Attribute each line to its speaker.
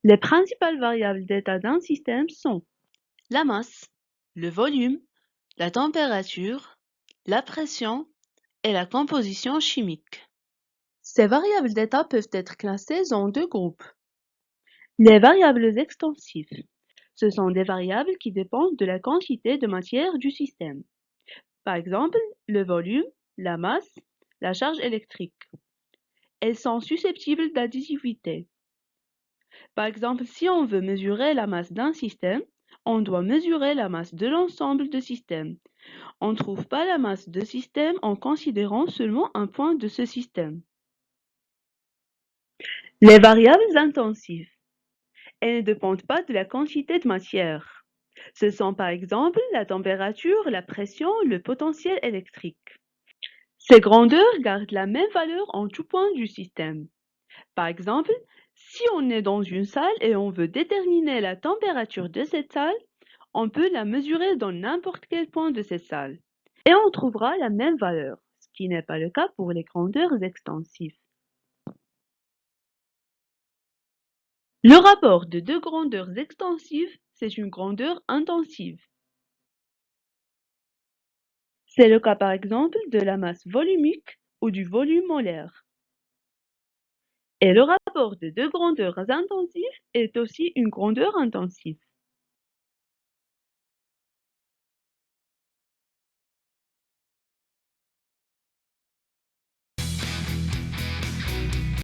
Speaker 1: Les principales variables d'état d'un système sont la masse, le volume, la température, la pression et la composition chimique. Ces variables d'état peuvent être classées en deux groupes. Les variables extensives. Ce sont des variables qui dépendent de la quantité de matière du système. Par exemple, le volume, la masse, la charge électrique. Elles sont susceptibles d'additivité. Par exemple, si on veut mesurer la masse d'un système, on doit mesurer la masse de l'ensemble de systèmes. On ne trouve pas la masse de système en considérant seulement un point de ce système. Les variables intensives. Elles ne dépendent pas de la quantité de matière. Ce sont par exemple la température, la pression, le potentiel électrique. Ces grandeurs gardent la même valeur en tout point du système. Par exemple, si on est dans une salle et on veut déterminer la température de cette salle, on peut la mesurer dans n'importe quel point de cette salle. Et on trouvera la même valeur, ce qui n'est pas le cas pour les grandeurs extensives. Le rapport de deux grandeurs extensives, c'est une grandeur intensive. C'est le cas par exemple de la masse volumique ou du volume molaire. Et le rapport de deux grandeurs intensives est aussi une grandeur intensive.